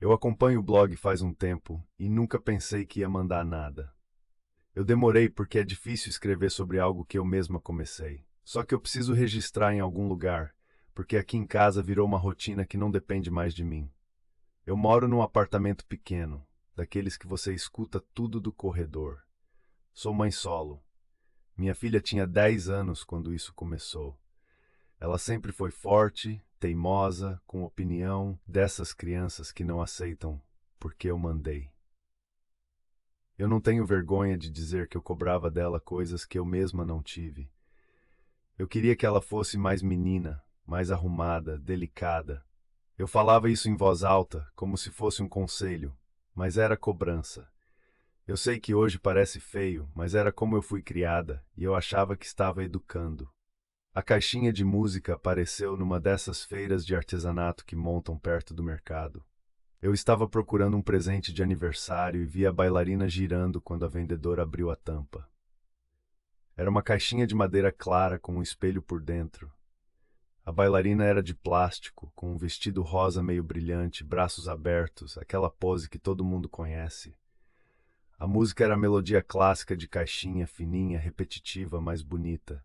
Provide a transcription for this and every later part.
Eu acompanho o blog faz um tempo e nunca pensei que ia mandar nada. Eu demorei porque é difícil escrever sobre algo que eu mesma comecei. Só que eu preciso registrar em algum lugar, porque aqui em casa virou uma rotina que não depende mais de mim. Eu moro num apartamento pequeno, daqueles que você escuta tudo do corredor. Sou mãe solo. Minha filha tinha 10 anos quando isso começou. Ela sempre foi forte, teimosa, com opinião, dessas crianças que não aceitam porque eu mandei. Eu não tenho vergonha de dizer que eu cobrava dela coisas que eu mesma não tive. Eu queria que ela fosse mais menina, mais arrumada, delicada. Eu falava isso em voz alta, como se fosse um conselho, mas era cobrança. Eu sei que hoje parece feio, mas era como eu fui criada e eu achava que estava educando. A caixinha de música apareceu numa dessas feiras de artesanato que montam perto do mercado. Eu estava procurando um presente de aniversário e vi a bailarina girando quando a vendedora abriu a tampa. Era uma caixinha de madeira clara com um espelho por dentro. A bailarina era de plástico, com um vestido rosa meio brilhante, braços abertos, aquela pose que todo mundo conhece. A música era a melodia clássica de caixinha, fininha, repetitiva, mas bonita.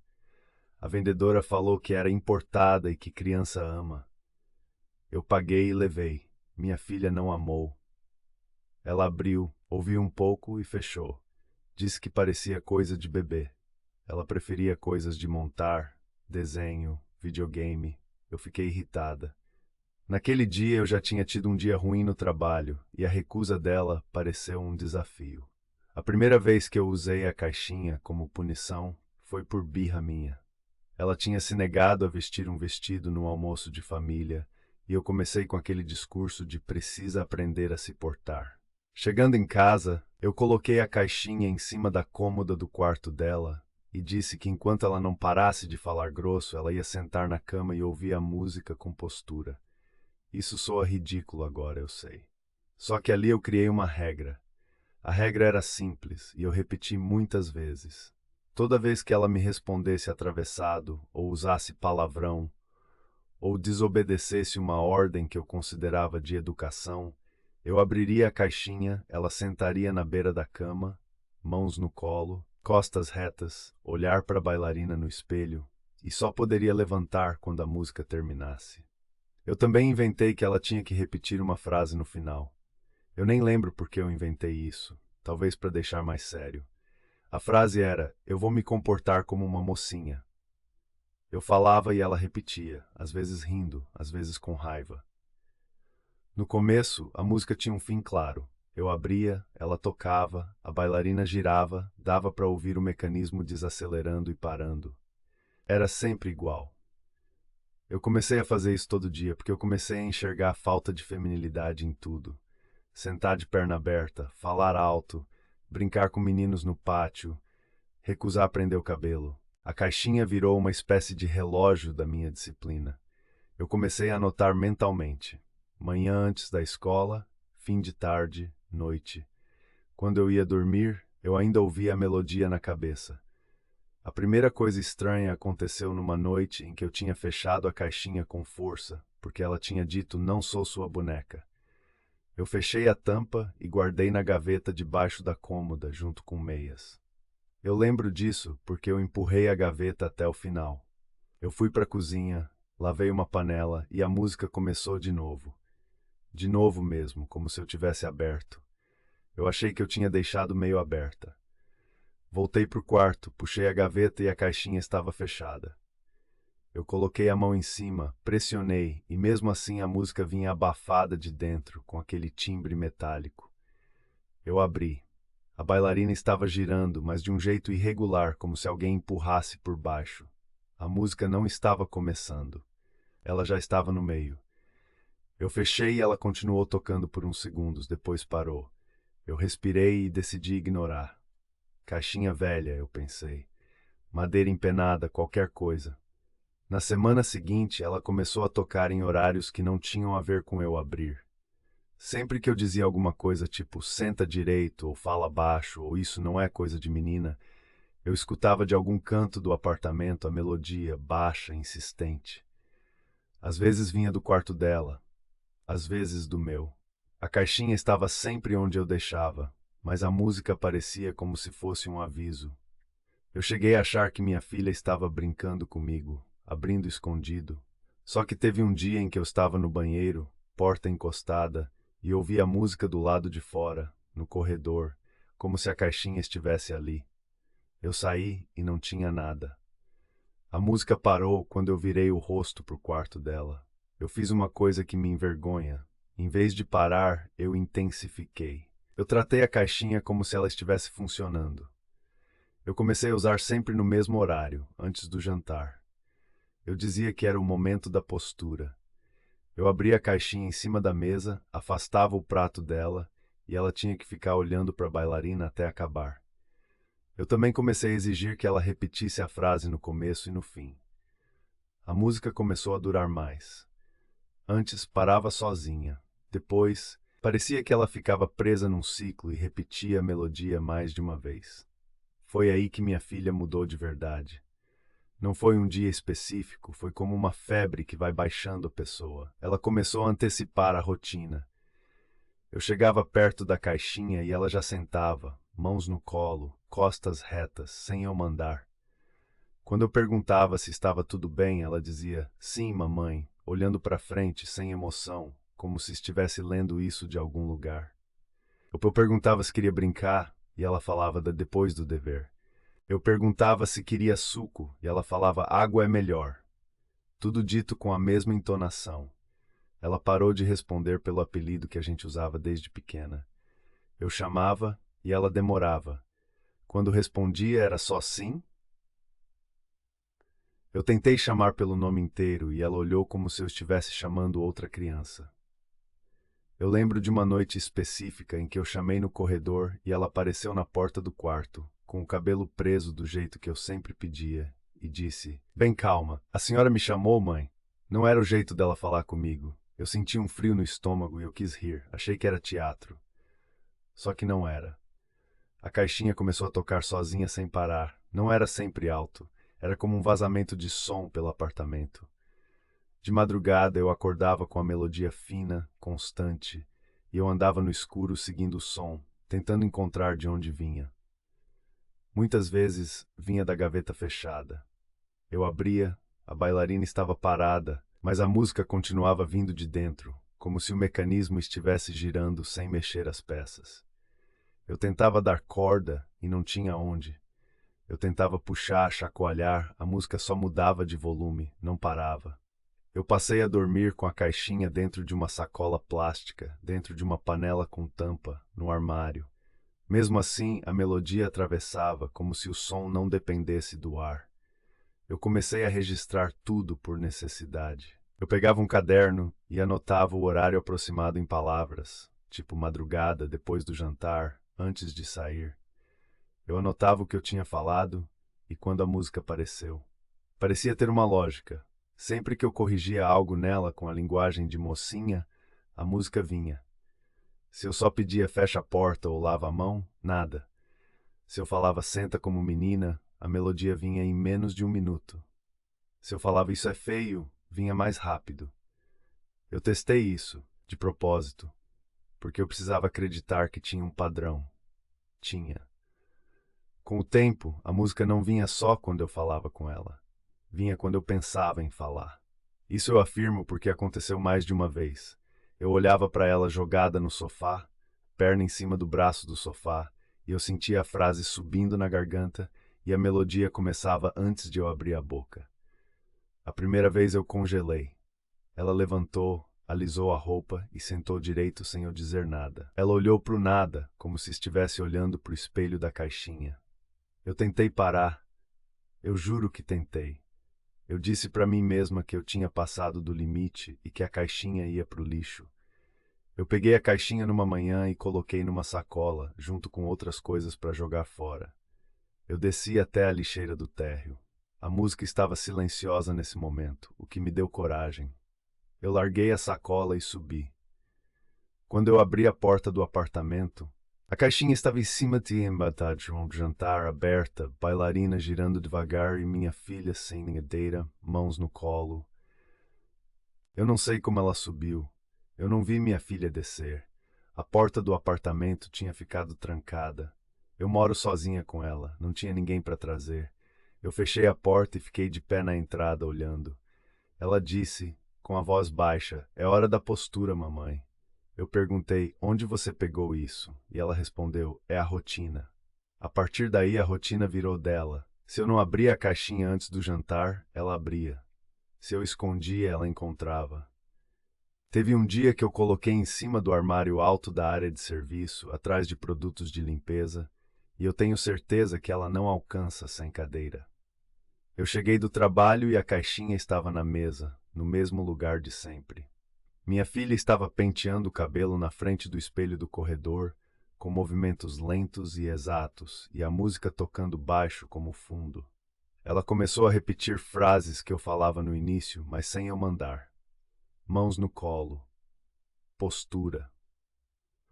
A vendedora falou que era importada e que criança ama. Eu paguei e levei. Minha filha não amou. Ela abriu, ouviu um pouco e fechou. Disse que parecia coisa de bebê. Ela preferia coisas de montar, desenho, videogame. Eu fiquei irritada. Naquele dia eu já tinha tido um dia ruim no trabalho e a recusa dela pareceu um desafio. A primeira vez que eu usei a caixinha como punição foi por birra minha. Ela tinha se negado a vestir um vestido no almoço de família e eu comecei com aquele discurso de precisa aprender a se portar. Chegando em casa, eu coloquei a caixinha em cima da cômoda do quarto dela e disse que enquanto ela não parasse de falar grosso, ela ia sentar na cama e ouvir a música com postura. Isso soa ridículo agora, eu sei. Só que ali eu criei uma regra. A regra era simples e eu repeti muitas vezes. Toda vez que ela me respondesse atravessado, ou usasse palavrão, ou desobedecesse uma ordem que eu considerava de educação, eu abriria a caixinha, ela sentaria na beira da cama, mãos no colo, costas retas, olhar para a bailarina no espelho, e só poderia levantar quando a música terminasse. Eu também inventei que ela tinha que repetir uma frase no final. Eu nem lembro por que eu inventei isso, talvez para deixar mais sério. A frase era: eu vou me comportar como uma mocinha. Eu falava e ela repetia, às vezes rindo, às vezes com raiva. No começo, a música tinha um fim claro. Eu abria, ela tocava, a bailarina girava, dava para ouvir o mecanismo desacelerando e parando. Era sempre igual. Eu comecei a fazer isso todo dia porque eu comecei a enxergar a falta de feminilidade em tudo. Sentar de perna aberta, falar alto, brincar com meninos no pátio, recusar prender o cabelo. A caixinha virou uma espécie de relógio da minha disciplina. Eu comecei a anotar mentalmente. Manhã antes da escola, fim de tarde, noite. Quando eu ia dormir, eu ainda ouvia a melodia na cabeça. A primeira coisa estranha aconteceu numa noite em que eu tinha fechado a caixinha com força, porque ela tinha dito não sou sua boneca. Eu fechei a tampa e guardei na gaveta debaixo da cômoda, junto com meias. Eu lembro disso porque eu empurrei a gaveta até o final. Eu fui para a cozinha, lavei uma panela e a música começou de novo. De novo mesmo, como se eu tivesse aberto. Eu achei que eu tinha deixado meio aberta. Voltei para o quarto, puxei a gaveta e a caixinha estava fechada. Eu coloquei a mão em cima, pressionei e mesmo assim a música vinha abafada de dentro, com aquele timbre metálico. Eu abri. A bailarina estava girando, mas de um jeito irregular, como se alguém empurrasse por baixo. A música não estava começando. Ela já estava no meio. Eu fechei e ela continuou tocando por uns segundos, depois parou. Eu respirei e decidi ignorar. Caixinha velha, eu pensei. Madeira empenada, qualquer coisa. Na semana seguinte, ela começou a tocar em horários que não tinham a ver com eu abrir. Sempre que eu dizia alguma coisa tipo senta direito, ou fala baixo, ou isso não é coisa de menina, eu escutava de algum canto do apartamento a melodia baixa, insistente. Às vezes vinha do quarto dela, às vezes do meu. A caixinha estava sempre onde eu deixava, mas a música parecia como se fosse um aviso. Eu cheguei a achar que minha filha estava brincando comigo, abrindo escondido. Só que teve um dia em que eu estava no banheiro, porta encostada, e ouvi a música do lado de fora, no corredor, como se a caixinha estivesse ali. Eu saí e não tinha nada. A música parou quando eu virei o rosto para o quarto dela. Eu fiz uma coisa que me envergonha. Em vez de parar, eu intensifiquei. Eu tratei a caixinha como se ela estivesse funcionando. Eu comecei a usar sempre no mesmo horário, antes do jantar. Eu dizia que era o momento da postura. Eu abria a caixinha em cima da mesa, afastava o prato dela e ela tinha que ficar olhando para a bailarina até acabar. Eu também comecei a exigir que ela repetisse a frase no começo e no fim. A música começou a durar mais. Antes parava sozinha. Depois, parecia que ela ficava presa num ciclo e repetia a melodia mais de uma vez. Foi aí que minha filha mudou de verdade. Não foi um dia específico, foi como uma febre que vai baixando a pessoa. Ela começou a antecipar a rotina. Eu chegava perto da caixinha e ela já sentava, mãos no colo, costas retas, sem eu mandar. Quando eu perguntava se estava tudo bem, ela dizia, sim, mamãe, olhando para frente, sem emoção, como se estivesse lendo isso de algum lugar. Eu perguntava se queria brincar, e ela falava depois do dever. Eu perguntava se queria suco, e ela falava água é melhor. Tudo dito com a mesma entonação. Ela parou de responder pelo apelido que a gente usava desde pequena. Eu chamava e ela demorava. Quando respondia era só sim. Eu tentei chamar pelo nome inteiro e ela olhou como se eu estivesse chamando outra criança. Eu lembro de uma noite específica em que eu chamei no corredor e ela apareceu na porta do quarto, com o cabelo preso do jeito que eu sempre pedia, e disse: bem calma, a senhora me chamou, mãe? Não era o jeito dela falar comigo. Eu senti um frio no estômago e eu quis rir, achei que era teatro. Só que não era. A caixinha começou a tocar sozinha sem parar. Não era sempre alto. Era como um vazamento de som pelo apartamento. De madrugada eu acordava com a melodia fina, constante, e eu andava no escuro seguindo o som, tentando encontrar de onde vinha. Muitas vezes vinha da gaveta fechada. Eu abria, a bailarina estava parada, mas a música continuava vindo de dentro, como se o mecanismo estivesse girando sem mexer as peças. Eu tentava dar corda e não tinha onde. Eu tentava puxar, chacoalhar, a música só mudava de volume, não parava. Eu passei a dormir com a caixinha dentro de uma sacola plástica, dentro de uma panela com tampa, no armário. Mesmo assim, a melodia atravessava, como se o som não dependesse do ar. Eu comecei a registrar tudo por necessidade. Eu pegava um caderno e anotava o horário aproximado em palavras, tipo madrugada, depois do jantar, antes de sair. Eu anotava o que eu tinha falado e quando a música apareceu. Parecia ter uma lógica. Sempre que eu corrigia algo nela com a linguagem de mocinha, a música vinha. Se eu só pedia fecha a porta ou lava a mão, nada. Se eu falava senta como menina, a melodia vinha em menos de um minuto. Se eu falava isso é feio, vinha mais rápido. Eu testei isso, de propósito, porque eu precisava acreditar que tinha um padrão. Tinha. Com o tempo, a música não vinha só quando eu falava com ela. Vinha quando eu pensava em falar. Isso eu afirmo porque aconteceu mais de uma vez. Eu olhava para ela jogada no sofá, perna em cima do braço do sofá, e eu sentia a frase subindo na garganta e a melodia começava antes de eu abrir a boca. A primeira vez eu congelei. Ela levantou, alisou a roupa e sentou direito sem eu dizer nada. Ela olhou para o nada, como se estivesse olhando para o espelho da caixinha. Eu tentei parar. Eu juro que tentei. Eu disse para mim mesma que eu tinha passado do limite e que a caixinha ia para o lixo. Eu peguei a caixinha numa manhã e coloquei numa sacola, junto com outras coisas para jogar fora. Eu desci até a lixeira do térreo. A música estava silenciosa nesse momento, o que me deu coragem. Eu larguei a sacola e subi. Quando eu abri a porta do apartamento, a caixinha estava em cima de um jantar aberta, bailarina girando devagar e minha filha sem ninhadeira, mãos no colo. Eu não sei como ela subiu. Eu não vi minha filha descer. A porta do apartamento tinha ficado trancada. Eu moro sozinha com ela, não tinha ninguém para trazer. Eu fechei a porta e fiquei de pé na entrada olhando. Ela disse, com a voz baixa, é hora da postura, mamãe. Eu perguntei, onde você pegou isso? E ela respondeu, é a rotina. A partir daí a rotina virou dela. Se eu não abria a caixinha antes do jantar, ela abria. Se eu escondia, ela encontrava. Teve um dia que eu coloquei em cima do armário alto da área de serviço, atrás de produtos de limpeza, e eu tenho certeza que ela não alcança sem cadeira. Eu cheguei do trabalho e a caixinha estava na mesa, no mesmo lugar de sempre. Minha filha estava penteando o cabelo na frente do espelho do corredor, com movimentos lentos e exatos, e a música tocando baixo como fundo. Ela começou a repetir frases que eu falava no início, mas sem eu mandar. Mãos no colo. Postura.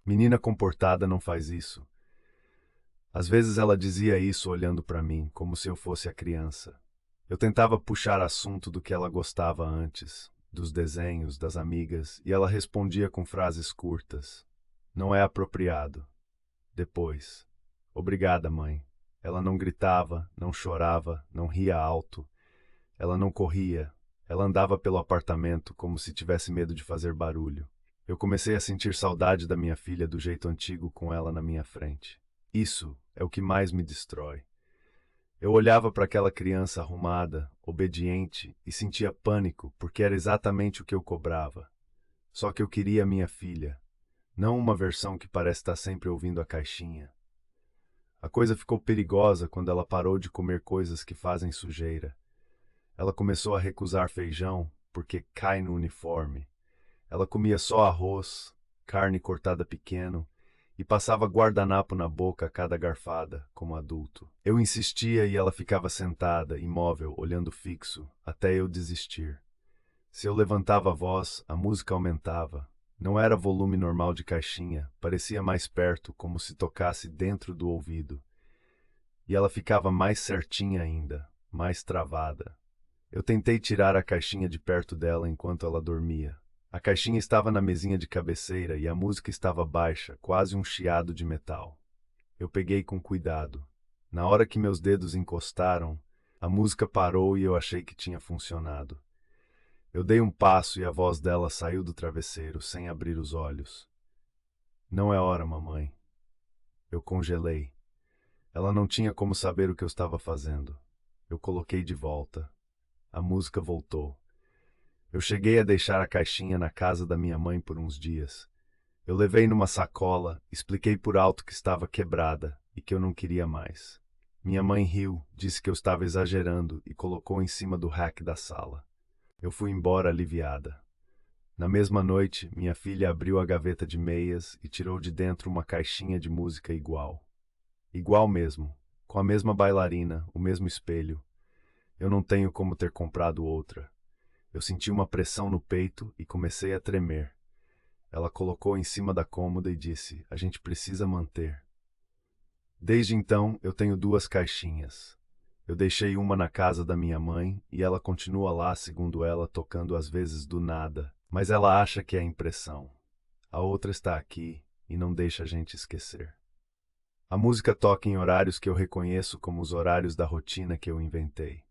Menina comportada não faz isso. Às vezes ela dizia isso olhando para mim, como se eu fosse a criança. Eu tentava puxar assunto do que ela gostava antes, dos desenhos, das amigas, e ela respondia com frases curtas. Não é apropriado. Depois. Obrigada, mãe. Ela não gritava, não chorava, não ria alto. Ela não corria. Ela andava pelo apartamento como se tivesse medo de fazer barulho. Eu comecei a sentir saudade da minha filha do jeito antigo com ela na minha frente. Isso é o que mais me destrói. Eu olhava para aquela criança arrumada, obediente, e sentia pânico, porque era exatamente o que eu cobrava. Só que eu queria minha filha, não uma versão que parece estar sempre ouvindo a caixinha. A coisa ficou perigosa quando ela parou de comer coisas que fazem sujeira. Ela começou a recusar feijão, porque cai no uniforme. Ela comia só arroz, carne cortada pequeno, e passava guardanapo na boca a cada garfada, como adulto. Eu insistia e ela ficava sentada, imóvel, olhando fixo, até eu desistir. Se eu levantava a voz, a música aumentava. Não era volume normal de caixinha, parecia mais perto, como se tocasse dentro do ouvido. E ela ficava mais certinha ainda, mais travada. Eu tentei tirar a caixinha de perto dela enquanto ela dormia. A caixinha estava na mesinha de cabeceira e a música estava baixa, quase um chiado de metal. Eu peguei com cuidado. Na hora que meus dedos encostaram, a música parou e eu achei que tinha funcionado. Eu dei um passo e a voz dela saiu do travesseiro, sem abrir os olhos. Não é hora, mamãe. Eu congelei. Ela não tinha como saber o que eu estava fazendo. Eu coloquei de volta. A música voltou. Eu cheguei a deixar a caixinha na casa da minha mãe por uns dias. Eu levei numa sacola, expliquei por alto que estava quebrada e que eu não queria mais. Minha mãe riu, disse que eu estava exagerando e colocou em cima do rack da sala. Eu fui embora aliviada. Na mesma noite, minha filha abriu a gaveta de meias e tirou de dentro uma caixinha de música igual. Igual mesmo, com a mesma bailarina, o mesmo espelho. Eu não tenho como ter comprado outra. Eu senti uma pressão no peito e comecei a tremer. Ela colocou em cima da cômoda e disse, a gente precisa manter. Desde então, eu tenho duas caixinhas. Eu deixei uma na casa da minha mãe e ela continua lá, segundo ela, tocando às vezes do nada, mas ela acha que é impressão. A outra está aqui e não deixa a gente esquecer. A música toca em horários que eu reconheço como os horários da rotina que eu inventei.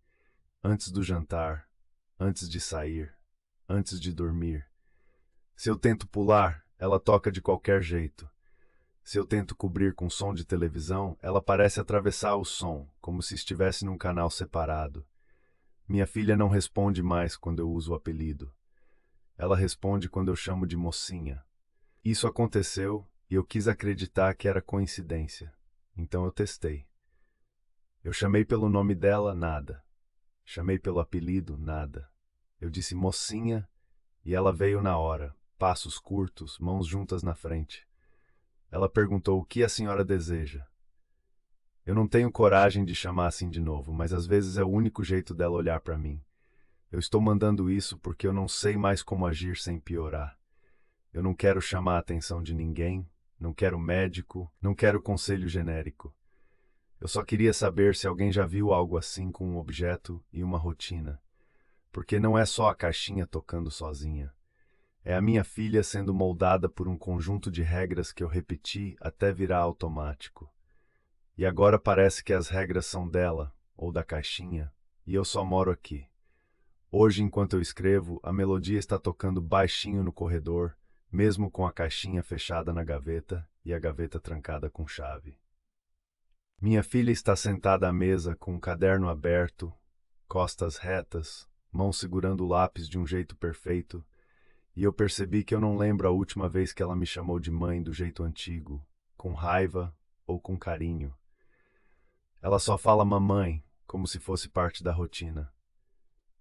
Antes do jantar, antes de sair, antes de dormir. Se eu tento pular, ela toca de qualquer jeito. Se eu tento cobrir com som de televisão, ela parece atravessar o som, como se estivesse num canal separado. Minha filha não responde mais quando eu uso o apelido. Ela responde quando eu chamo de mocinha. Isso aconteceu e eu quis acreditar que era coincidência. Então eu testei. Eu chamei pelo nome dela, nada. Chamei pelo apelido, nada. Eu disse mocinha e ela veio na hora, passos curtos, mãos juntas na frente. Ela perguntou o que a senhora deseja. Eu não tenho coragem de chamar assim de novo, mas às vezes é o único jeito dela olhar para mim. Eu estou mandando isso porque eu não sei mais como agir sem piorar. Eu não quero chamar a atenção de ninguém, não quero médico, não quero conselho genérico. Eu só queria saber se alguém já viu algo assim com um objeto e uma rotina. Porque não é só a caixinha tocando sozinha. É a minha filha sendo moldada por um conjunto de regras que eu repeti até virar automático. E agora parece que as regras são dela, ou da caixinha, e eu só moro aqui. Hoje, enquanto eu escrevo, a melodia está tocando baixinho no corredor, mesmo com a caixinha fechada na gaveta e a gaveta trancada com chave. Minha filha está sentada à mesa com um caderno aberto, costas retas, mãos segurando o lápis de um jeito perfeito, e eu percebi que eu não lembro a última vez que ela me chamou de mãe do jeito antigo, com raiva ou com carinho. Ela só fala mamãe, como se fosse parte da rotina.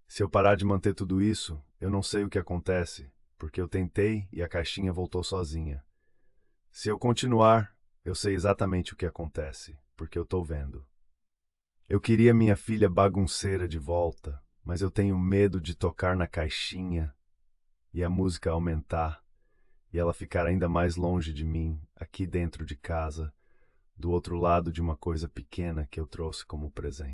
Se eu parar de manter tudo isso, eu não sei o que acontece, porque eu tentei e a caixinha voltou sozinha. Se eu continuar, eu sei exatamente o que acontece, porque eu tô vendo. Eu queria minha filha bagunceira de volta, mas eu tenho medo de tocar na caixinha e a música aumentar e ela ficar ainda mais longe de mim, aqui dentro de casa, do outro lado de uma coisa pequena que eu trouxe como presente.